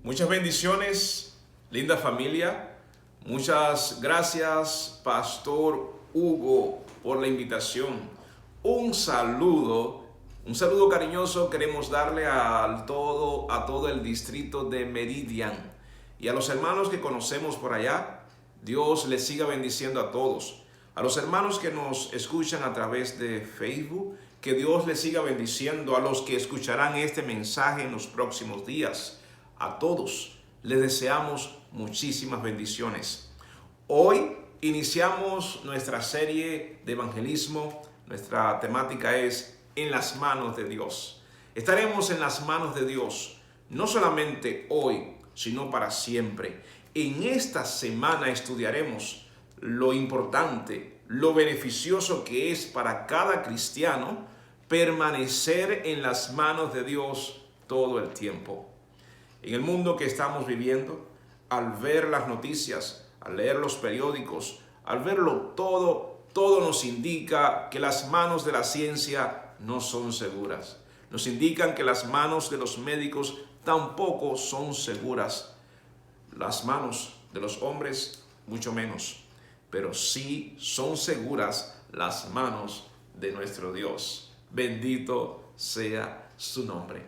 Muchas bendiciones, linda familia. Muchas gracias, Pastor Hugo, por la invitación. Un saludo cariñoso queremos darle a todo el distrito de Meridian y a los hermanos que conocemos por allá. Dios les siga bendiciendo a todos. A los hermanos que nos escuchan a través de Facebook, que Dios les siga bendiciendo. A los que escucharán este mensaje en los próximos días, a todos les deseamos muchísimas bendiciones. Hoy iniciamos nuestra serie de evangelismo. Nuestra temática es en las manos de Dios. Estaremos en las manos de Dios, no solamente hoy, sino para siempre. En esta semana estudiaremos lo importante, lo beneficioso que es para cada cristiano permanecer en las manos de Dios todo el tiempo. En el mundo que estamos viviendo, al ver las noticias, al leer los periódicos, al verlo todo nos indica que las manos de la ciencia no son seguras. Nos indican que las manos de los médicos tampoco son seguras. Las manos de los hombres, mucho menos. Pero sí son seguras las manos de nuestro Dios. Bendito sea su nombre.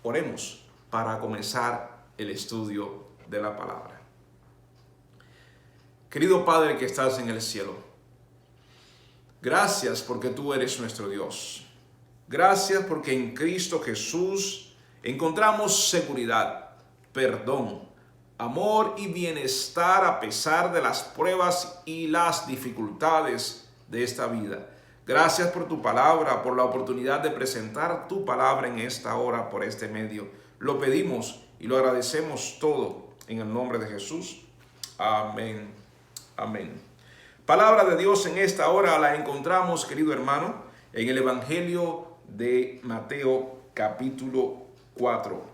Oremos para comenzar el estudio de la palabra. Querido Padre que estás en el cielo, gracias porque tú eres nuestro Dios. Gracias porque en Cristo Jesús encontramos seguridad, perdón, amor y bienestar a pesar de las pruebas y las dificultades de esta vida. Gracias por tu palabra, por la oportunidad de presentar tu palabra en esta hora por este medio. Lo pedimos y lo agradecemos todo en el nombre de Jesús. Amén. Amén. Palabra de Dios en esta hora la encontramos, querido hermano, en el Evangelio de Mateo capítulo 4.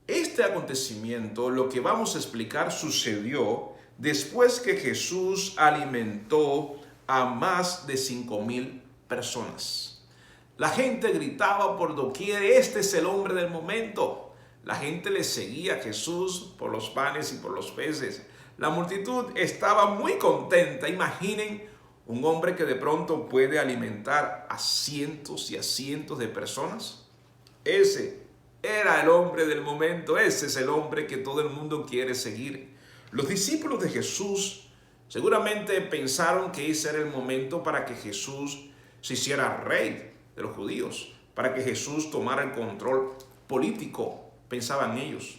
Este acontecimiento, lo que vamos a explicar, sucedió después que Jesús alimentó a más de 5,000 personas. La gente gritaba por doquier: este es el hombre del momento. La gente le seguía a Jesús por los panes y por los peces. La multitud estaba muy contenta. Imaginen un hombre que de pronto puede alimentar a cientos y a cientos de personas. Ese era el hombre del momento. Ese es el hombre que todo el mundo quiere seguir. Los discípulos de Jesús seguramente pensaron que ese era el momento para que Jesús se hiciera rey de los judíos, para que Jesús tomara el control político, pensaban ellos.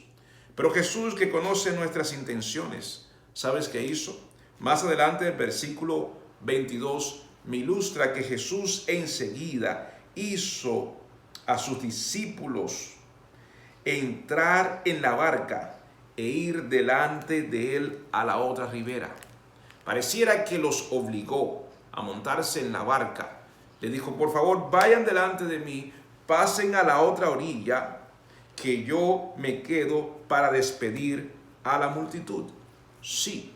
Pero Jesús, que conoce nuestras intenciones, ¿sabes qué hizo? Más adelante el versículo 22 me ilustra que Jesús enseguida hizo a sus discípulos entrar en la barca e ir delante de él a la otra ribera. Pareciera que los obligó a montarse en la barca. Le dijo: por favor, vayan delante de mí, pasen a la otra orilla, que yo me quedo para despedir a la multitud. Sí,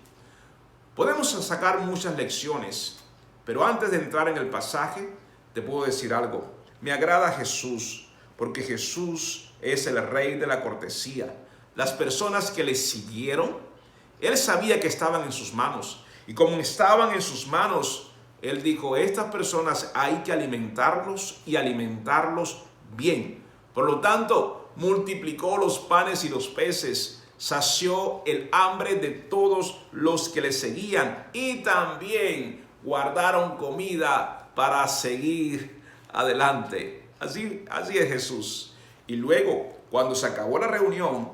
podemos sacar muchas lecciones, pero antes de entrar en el pasaje, te puedo decir algo. Me agrada Jesús, porque Jesús es el rey de la cortesía. Las personas que le siguieron, él sabía que estaban en sus manos. Y como estaban en sus manos, él dijo: estas personas hay que alimentarlos y alimentarlos bien. Por lo tanto, multiplicó los panes y los peces, sació el hambre de todos los que le seguían y también guardaron comida para seguir adelante. Así es Jesús. Y luego, cuando se acabó la reunión,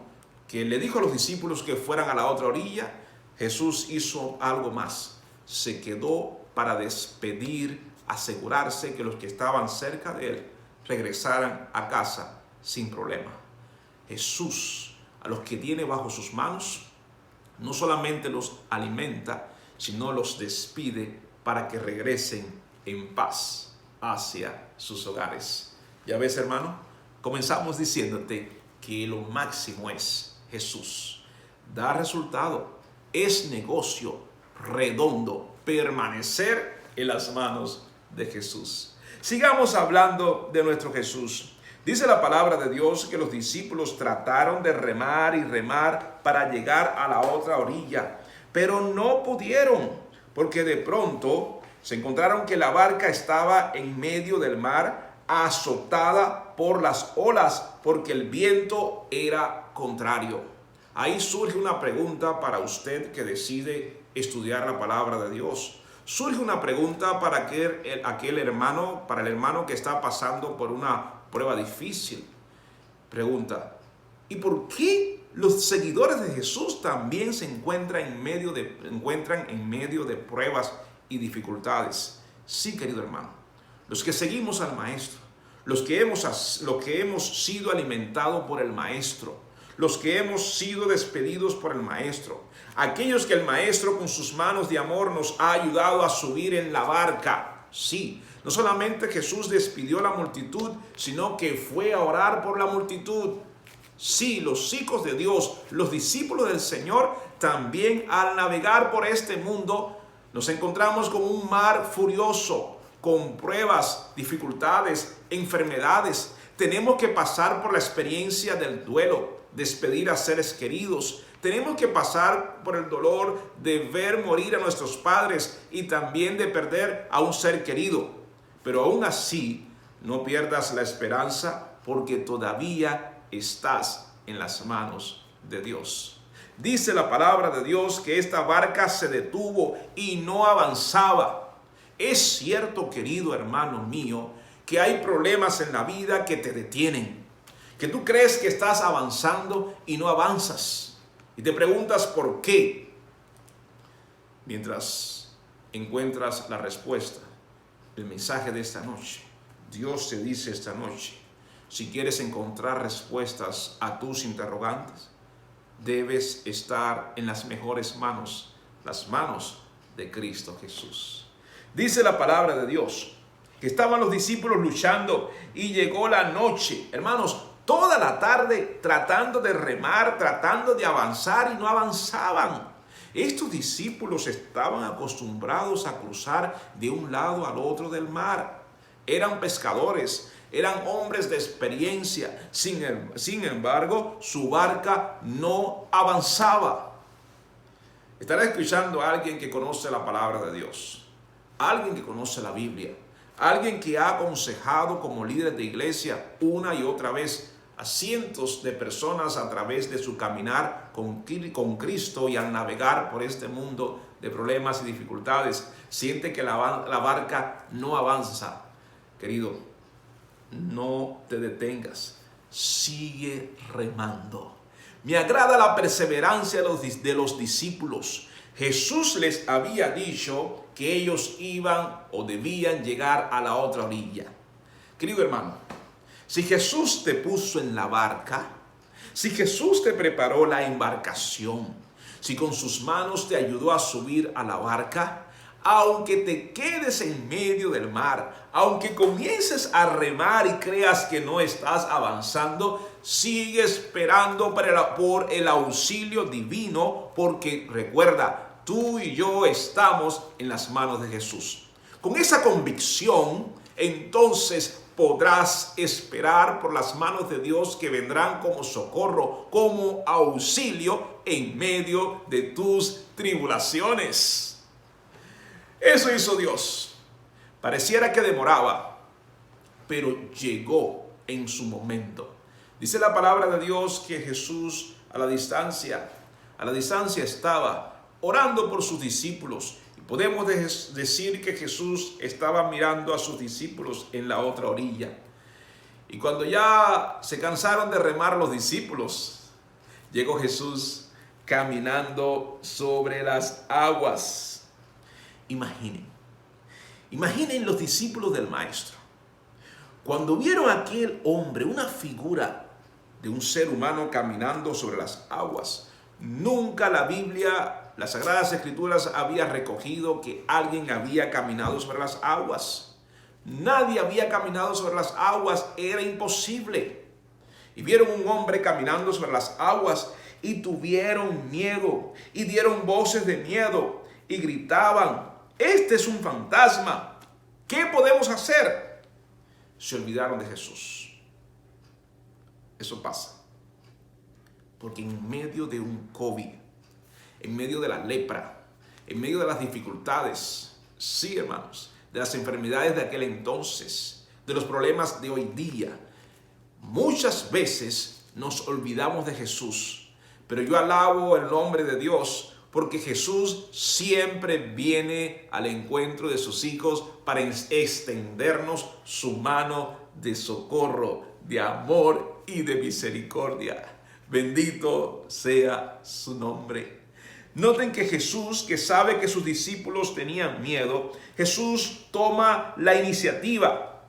que le dijo a los discípulos que fueran a la otra orilla, Jesús hizo algo más. Se quedó para despedir, asegurarse que los que estaban cerca de él regresaran a casa sin problema. Jesús, a los que tiene bajo sus manos, no solamente los alimenta, sino los despide para que regresen en paz hacia sus hogares. Ya ves, hermano, comenzamos diciéndote que lo máximo es Jesús. Da resultado, es negocio redondo permanecer en las manos de Jesús. Sigamos hablando de nuestro Jesús. Dice la palabra de Dios que los discípulos trataron de remar y remar para llegar a la otra orilla, pero no pudieron, porque de pronto se encontraron que la barca estaba en medio del mar, azotada por las olas, porque el viento era contrario. Ahí surge una pregunta para usted que decide estudiar la palabra de Dios. Surge una pregunta para aquel hermano, para el hermano que está pasando por una prueba difícil. Pregunta: ¿y por qué los seguidores de Jesús también se encuentran en medio de pruebas y dificultades? Sí, querido hermano, los que seguimos al Maestro, los que hemos sido alimentados por el Maestro, los que hemos sido despedidos por el Maestro, aquellos que el Maestro con sus manos de amor nos ha ayudado a subir en la barca. Sí, no solamente Jesús despidió a la multitud, sino que fue a orar por la multitud. Sí, los hijos de Dios, los discípulos del Señor, también al navegar por este mundo, nos encontramos con un mar furioso, con pruebas, dificultades, enfermedades. Tenemos que pasar por la experiencia del duelo, despedir a seres queridos. Tenemos que pasar por el dolor de ver morir a nuestros padres y también de perder a un ser querido. Pero aún así, no pierdas la esperanza, porque todavía estás en las manos de Dios. Dice la palabra de Dios que esta barca se detuvo y no avanzaba. Es cierto, querido hermano mío, que hay problemas en la vida que te detienen, que tú crees que estás avanzando y no avanzas, y te preguntas por qué. Mientras encuentras la respuesta, el mensaje de esta noche, Dios te dice esta noche: si quieres encontrar respuestas a tus interrogantes, debes estar en las mejores manos, las manos de Cristo Jesús. Dice la palabra de Dios que estaban los discípulos luchando y llegó la noche. Hermanos, toda la tarde tratando de remar, tratando de avanzar y no avanzaban. Estos discípulos estaban acostumbrados a cruzar de un lado al otro del mar. Eran pescadores, eran hombres de experiencia. Sin embargo, su barca no avanzaba. Estará escuchando a alguien que conoce la palabra de Dios, alguien que conoce la Biblia, alguien que ha aconsejado como líder de iglesia una y otra vez a cientos de personas a través de su caminar con Cristo, y al navegar por este mundo de problemas y dificultades, siente que la barca no avanza. Querido, no te detengas, sigue remando. Me agrada la perseverancia de los discípulos. Jesús les había dicho que ellos iban o debían llegar a la otra orilla. Querido hermano, si Jesús te puso en la barca, si Jesús te preparó la embarcación, si con sus manos te ayudó a subir a la barca, aunque te quedes en medio del mar, aunque comiences a remar y creas que no estás avanzando, sigue esperando por el auxilio divino, porque recuerda, tú y yo estamos en las manos de Jesús. Con esa convicción, entonces podrás esperar por las manos de Dios, que vendrán como socorro, como auxilio en medio de tus tribulaciones. Eso hizo Dios. Pareciera que demoraba, pero llegó en su momento. Dice la palabra de Dios que Jesús a la distancia estaba orando por sus discípulos. Y podemos decir que Jesús estaba mirando a sus discípulos en la otra orilla. Y cuando ya se cansaron de remar los discípulos, llegó Jesús caminando sobre las aguas. Imaginen los discípulos del Maestro. Cuando vieron a aquel hombre, una figura de un ser humano caminando sobre las aguas, nunca la Biblia, las Sagradas Escrituras, había recogido que alguien había caminado sobre las aguas. Nadie había caminado sobre las aguas, era imposible. Y vieron un hombre caminando sobre las aguas y tuvieron miedo y dieron voces de miedo y gritaban: este es un fantasma, ¿qué podemos hacer? Se olvidaron de Jesús. eso pasa. Porque en medio de un COVID, en medio de la lepra, en medio de las dificultades, sí, hermanos, de las enfermedades de aquel entonces, de los problemas de hoy día, muchas veces nos olvidamos de Jesús. Pero yo alabo el nombre de Dios porque Jesús siempre viene al encuentro de sus hijos para extendernos su mano de socorro, de amor y de misericordia. Bendito sea su nombre. Noten que Jesús, que sabe que sus discípulos tenían miedo, Jesús toma la iniciativa.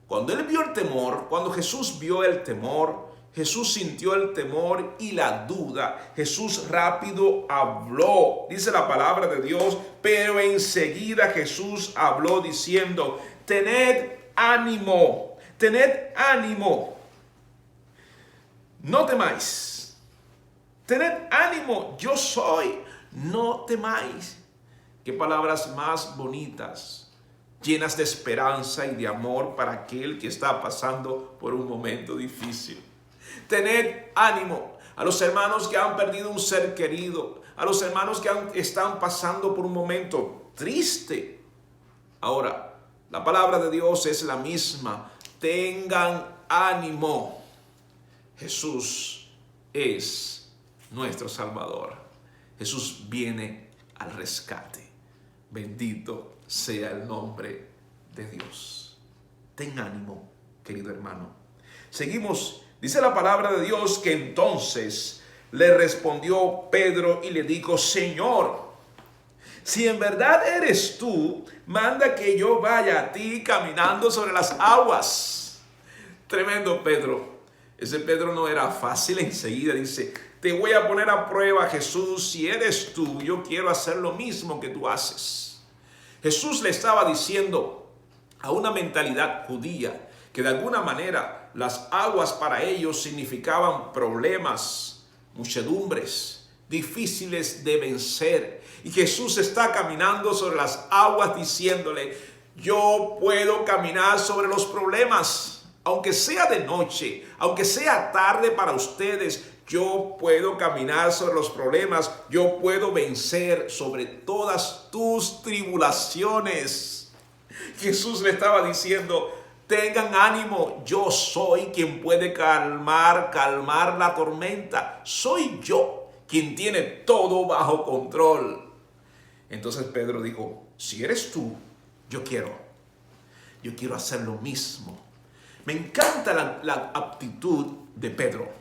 Cuando él vio el temor, cuando Jesús vio el temor, Jesús sintió el temor y la duda. Jesús rápido habló, dice la palabra de Dios, pero enseguida Jesús habló diciendo: tened ánimo, no temáis. Tened ánimo, yo soy, no temáis. Qué palabras más bonitas, llenas de esperanza y de amor para aquel que está pasando por un momento difícil. Tened ánimo. A los hermanos que han perdido un ser querido, a los hermanos que están pasando por un momento triste. Ahora, la palabra de Dios es la misma. Tengan ánimo. Jesús es nuestro Salvador. Jesús viene al rescate. Bendito sea el nombre de Dios. Ten ánimo, querido hermano. Seguimos. Dice la palabra de Dios que entonces le respondió Pedro y le dijo: Señor, si en verdad eres tú, manda que yo vaya a ti caminando sobre las aguas. Tremendo Pedro. Ese Pedro no era fácil. Enseguida dice: te voy a poner a prueba, Jesús. Si eres tú, yo quiero hacer lo mismo que tú haces. Jesús le estaba diciendo a una mentalidad judía que de alguna manera las aguas para ellos significaban problemas, muchedumbres, difíciles de vencer. Y Jesús está caminando sobre las aguas diciéndole: yo puedo caminar sobre los problemas, aunque sea de noche, aunque sea tarde para ustedes. Yo puedo caminar sobre los problemas, yo puedo vencer sobre todas tus tribulaciones. Jesús le estaba diciendo: tengan ánimo, yo soy quien puede calmar la tormenta. Soy yo quien tiene todo bajo control. Entonces Pedro dijo: si eres tú, yo quiero hacer lo mismo. Me encanta la aptitud de Pedro.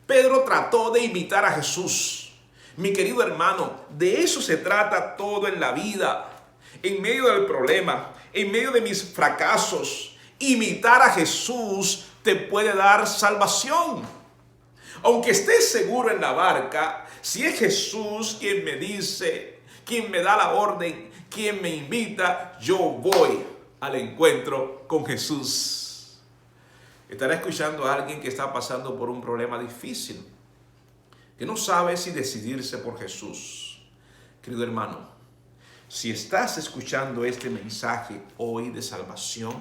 Pedro trató de imitar a Jesús. Mi querido hermano, de eso se trata todo en la vida. En medio del problema, en medio de mis fracasos, imitar a Jesús te puede dar salvación. Aunque estés seguro en la barca, si es Jesús quien me dice, quien me da la orden, quien me invita, yo voy al encuentro con Jesús. Estará escuchando a alguien que está pasando por un problema difícil, que no sabe si decidirse por Jesús. Querido hermano, si estás escuchando este mensaje hoy de salvación,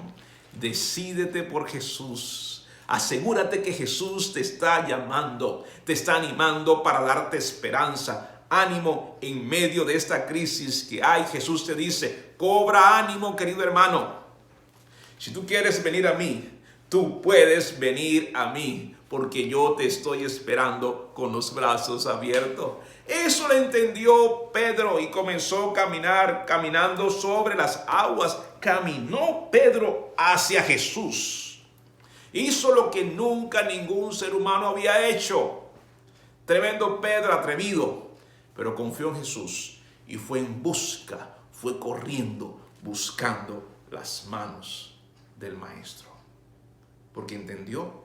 decídete por Jesús. Asegúrate que Jesús te está llamando, te está animando para darte esperanza, ánimo en medio de esta crisis que hay. Jesús te dice: cobra ánimo, querido hermano. Si tú quieres venir a mí, tú puedes venir a mí, porque yo te estoy esperando con los brazos abiertos. Eso lo entendió Pedro y comenzó a caminando sobre las aguas. Caminó Pedro hacia Jesús. Hizo lo que nunca ningún ser humano había hecho. Tremendo Pedro, atrevido, pero confió en Jesús y fue en busca, fue corriendo, buscando las manos del Maestro. Porque entendió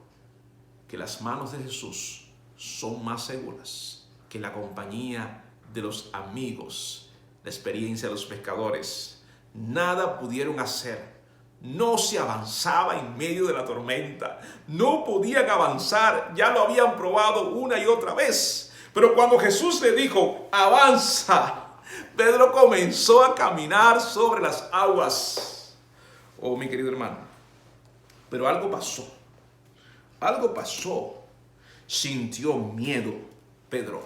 que las manos de Jesús son más seguras que la compañía de los amigos, la experiencia de los pescadores. Nada pudieron hacer. No se avanzaba en medio de la tormenta. No podían avanzar. Ya lo habían probado una y otra vez. Pero cuando Jesús le dijo: avanza, Pedro comenzó a caminar sobre las aguas. Oh, mi querido hermano. Pero algo pasó. algo pasó. Sintió miedo Pedro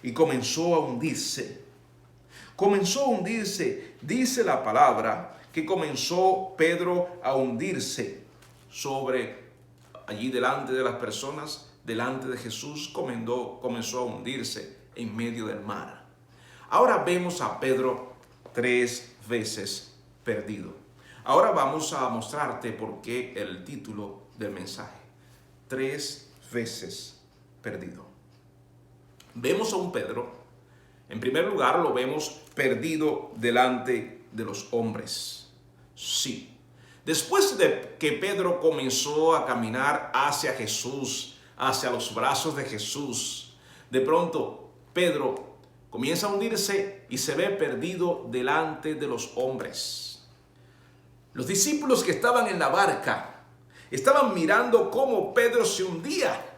y comenzó a hundirse. Comenzó a hundirse. Dice la palabra que comenzó Pedro a hundirse allí delante de las personas, delante de Jesús, comenzó a hundirse en medio del mar. Ahora vemos a Pedro 3 veces perdido. Ahora vamos a mostrarte por qué el título del mensaje. 3 veces perdido. Vemos a un Pedro, en primer lugar lo vemos perdido delante de los hombres. Sí. Después de que Pedro comenzó a caminar hacia Jesús, hacia los brazos de Jesús, de pronto Pedro comienza a hundirse y se ve perdido delante de los hombres. Los discípulos que estaban en la barca estaban mirando cómo Pedro se hundía.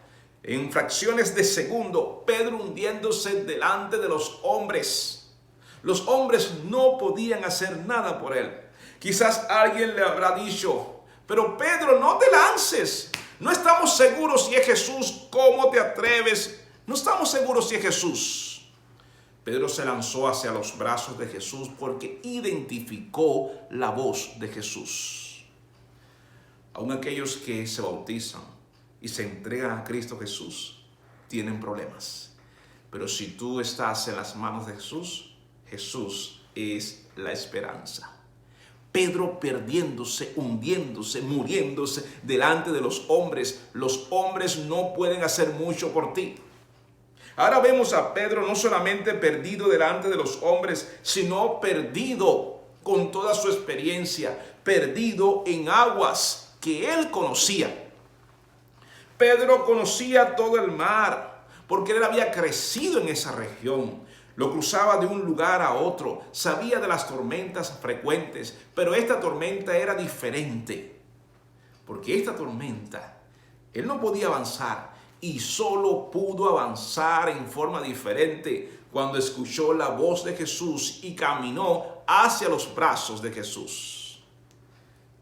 En fracciones de segundo, Pedro hundiéndose delante de los hombres. Los hombres no podían hacer nada por él. Quizás alguien le habrá dicho, pero Pedro, no te lances. No estamos seguros si es Jesús. ¿Cómo te atreves? No estamos seguros si es Jesús. Pedro se lanzó hacia los brazos de Jesús porque identificó la voz de Jesús. Aún aquellos que se bautizan y se entregan a Cristo Jesús tienen problemas. Pero si tú estás en las manos de Jesús, Jesús es la esperanza. Pedro perdiéndose, hundiéndose, muriéndose delante de los hombres. Los hombres no pueden hacer mucho por ti. Ahora vemos a Pedro no solamente perdido delante de los hombres, sino perdido con toda su experiencia, perdido en aguas que él conocía. Pedro conocía todo el mar, porque él había crecido en esa región. Lo cruzaba de un lugar a otro, sabía de las tormentas frecuentes, pero esta tormenta era diferente, porque esta tormenta, él no podía avanzar y solo pudo avanzar en forma diferente cuando escuchó la voz de Jesús y caminó hacia los brazos de Jesús.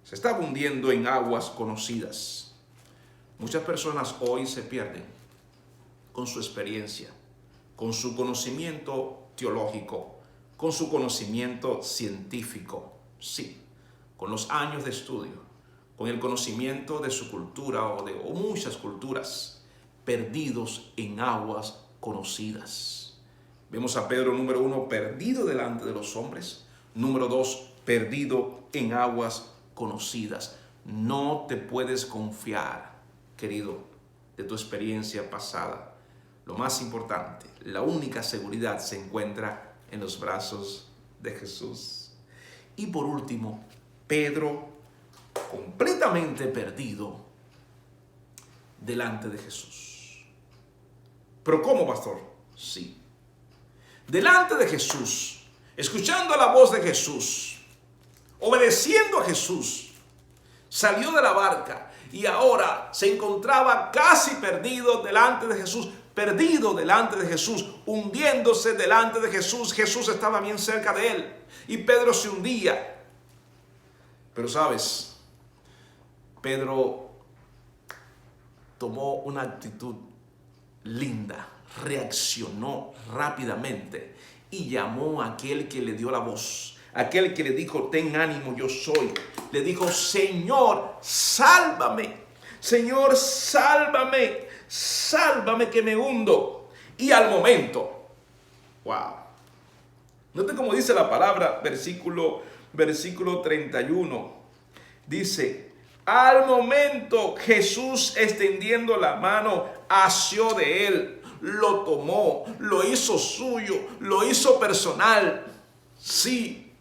Se estaba hundiendo en aguas conocidas. Muchas personas hoy se pierden con su experiencia, con su conocimiento teológico, con su conocimiento científico, sí, con los años de estudio, con el conocimiento de su cultura o muchas culturas, perdidos en aguas conocidas. Vemos a Pedro, número 1, perdido delante de los hombres. Número 2, perdido en aguas conocidas. No te puedes confiar, querido, de tu experiencia pasada. Lo más importante, la única seguridad se encuentra en los brazos de Jesús. Y por último, Pedro completamente perdido delante de Jesús. ¿Pero cómo, pastor? Sí. Delante de Jesús, escuchando la voz de Jesús, obedeciendo a Jesús, salió de la barca y ahora se encontraba casi perdido delante de Jesús. Perdido delante de Jesús, hundiéndose delante de Jesús. Jesús estaba bien cerca de él y Pedro se hundía. Pero sabes, Pedro tomó una actitud linda, reaccionó rápidamente y llamó a aquel que le dio la voz, aquel que le dijo, ten ánimo, yo soy. Le dijo, Señor, sálvame, Señor, sálvame. Sálvame que me hundo. Y al momento, wow. Note cómo dice la palabra, versículo 31. Dice, al momento Jesús extendiendo la mano, asió de él, lo tomó, lo hizo suyo, lo hizo personal. Sí.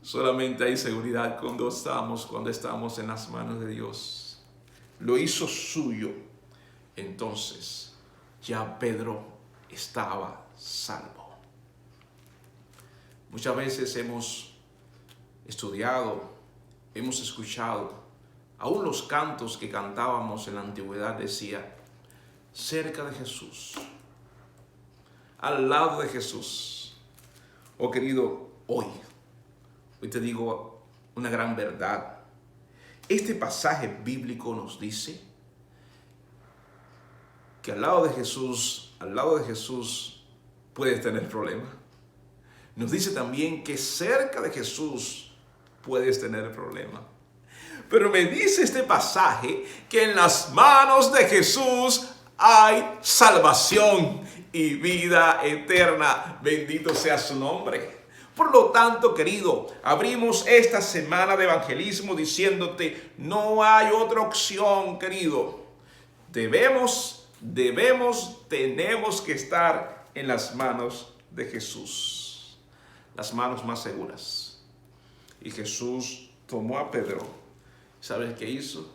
Solamente hay seguridad cuando estamos en las manos de Dios. Lo hizo suyo. Entonces ya Pedro estaba salvo. Muchas veces hemos estudiado, hemos escuchado, aún los cantos que cantábamos en la antigüedad decía, cerca de Jesús, al lado de Jesús. Oh querido, hoy te digo una gran verdad. Este pasaje bíblico nos dice que al lado de Jesús puedes tener problemas. Nos dice también que cerca de Jesús puedes tener problemas. Pero me dice este pasaje que en las manos de Jesús hay salvación y vida eterna. Bendito sea su nombre. Por lo tanto, querido, abrimos esta semana de evangelismo diciéndote, no hay otra opción, querido. Tenemos que estar en las manos de Jesús. Las manos más seguras. Y Jesús tomó a Pedro. ¿Sabes qué hizo?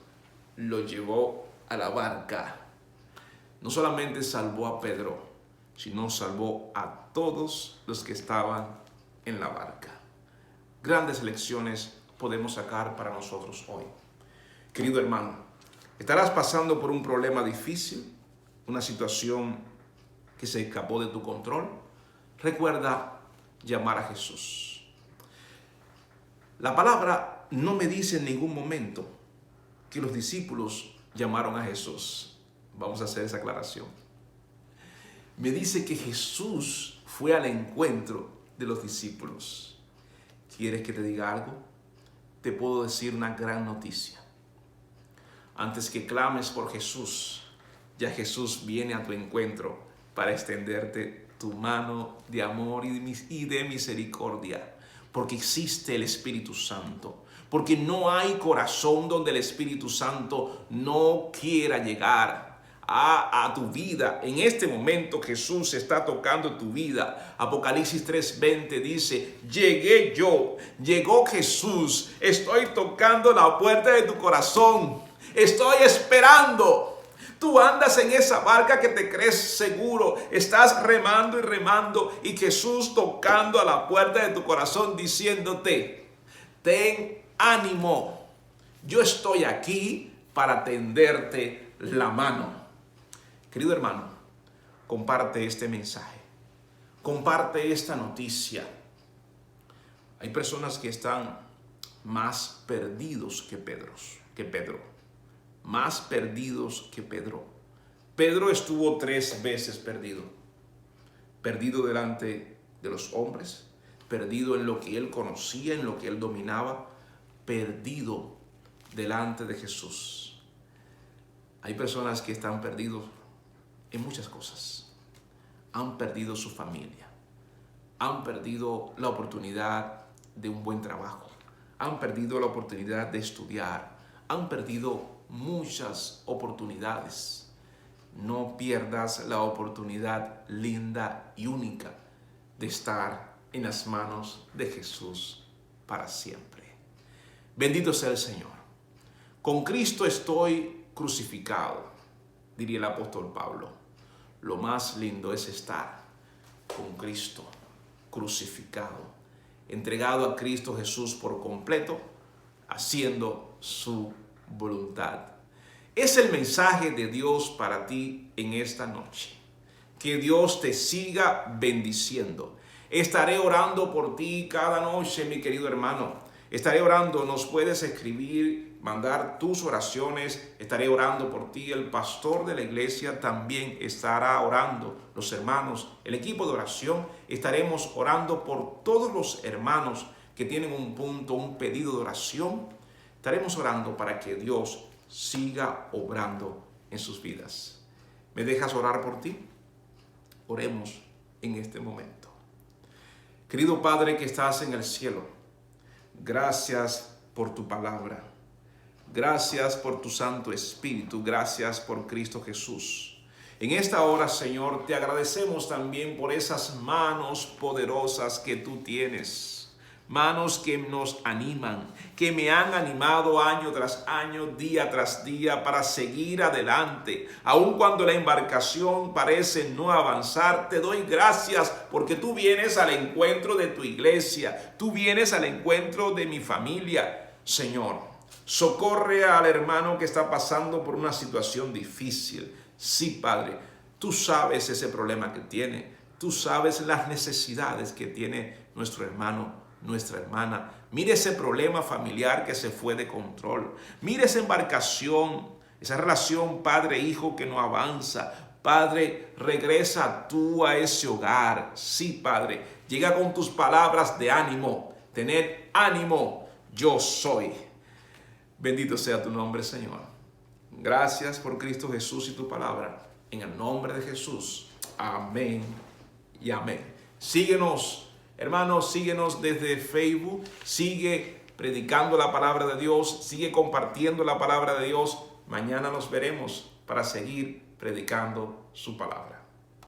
Lo llevó a la barca. No solamente salvó a Pedro, sino salvó a todos los que estaban en la barca. Grandes lecciones podemos sacar para nosotros hoy. Querido hermano, estarás pasando por un problema difícil, una situación que se escapó de tu control. Recuerda llamar a Jesús. La palabra no me dice en ningún momento que los discípulos llamaron a Jesús. Vamos a hacer esa aclaración. Me dice que Jesús fue al encuentro de los discípulos. ¿Quieres que te diga algo? Te puedo decir una gran noticia. Antes que clames por Jesús, ya Jesús viene a tu encuentro para extenderte tu mano de amor y de misericordia. Porque existe el Espíritu Santo. Porque no hay corazón donde el Espíritu Santo no quiera llegar a tu vida. En este momento Jesús está tocando tu vida. Apocalipsis 3:20 dice, llegó Jesús, estoy tocando la puerta de tu corazón, estoy esperando. Tú andas en esa barca que te crees seguro, estás remando y remando y Jesús tocando a la puerta de tu corazón diciéndote, ten ánimo, yo estoy aquí para tenderte la mano. Querido hermano, comparte este mensaje, comparte esta noticia. Hay personas que están más perdidos que Pedro, más perdidos que Pedro. Pedro estuvo 3 veces perdido delante de los hombres, perdido en lo que él conocía, en lo que él dominaba, perdido delante de Jesús. Hay personas que están perdidos en muchas cosas. Han perdido su familia, han perdido la oportunidad de un buen trabajo, han perdido la oportunidad de estudiar, han perdido muchas oportunidades. No pierdas la oportunidad linda y única de estar en las manos de Jesús para siempre. Bendito sea el Señor. Con Cristo estoy crucificado, diría el apóstol Pablo. Lo más lindo es estar con Cristo crucificado, entregado a Cristo Jesús por completo, haciendo su voluntad. Es el mensaje de Dios para ti en esta noche. Que Dios te siga bendiciendo. Estaré orando por ti cada noche, mi querido hermano. Estaré orando, nos puedes escribir, mandar tus oraciones. Estaré orando por ti. El pastor de la iglesia también estará orando. Los hermanos, el equipo de oración, estaremos orando por todos los hermanos que tienen un punto, un pedido de oración. Estaremos orando para que Dios siga obrando en sus vidas. ¿Me dejas orar por ti? Oremos en este momento. Querido Padre que estás en el cielo, gracias por tu palabra. Gracias por tu Santo Espíritu. Gracias por Cristo Jesús. En esta hora, Señor, te agradecemos también por esas manos poderosas que tú tienes. Manos que nos animan, que me han animado año tras año, día tras día para seguir adelante. Aun cuando la embarcación parece no avanzar, te doy gracias porque tú vienes al encuentro de tu iglesia. Tú vienes al encuentro de mi familia. Señor, socorre al hermano que está pasando por una situación difícil. Sí, Padre, tú sabes ese problema que tiene. Tú sabes las necesidades que tiene nuestro hermano. nuestra hermana. Mire ese problema familiar que se fue de control. Mire esa embarcación, esa relación padre-hijo que no avanza. Padre, regresa tú a ese hogar. Sí, Padre, llega con tus palabras de ánimo. Tened ánimo, yo soy. Bendito sea tu nombre, Señor. Gracias por Cristo Jesús y tu palabra. En el nombre de Jesús. Amén y amén. Síguenos, hermanos, síguenos desde Facebook. Sigue predicando la palabra de Dios. Sigue compartiendo la palabra de Dios. Mañana nos veremos para seguir predicando su palabra.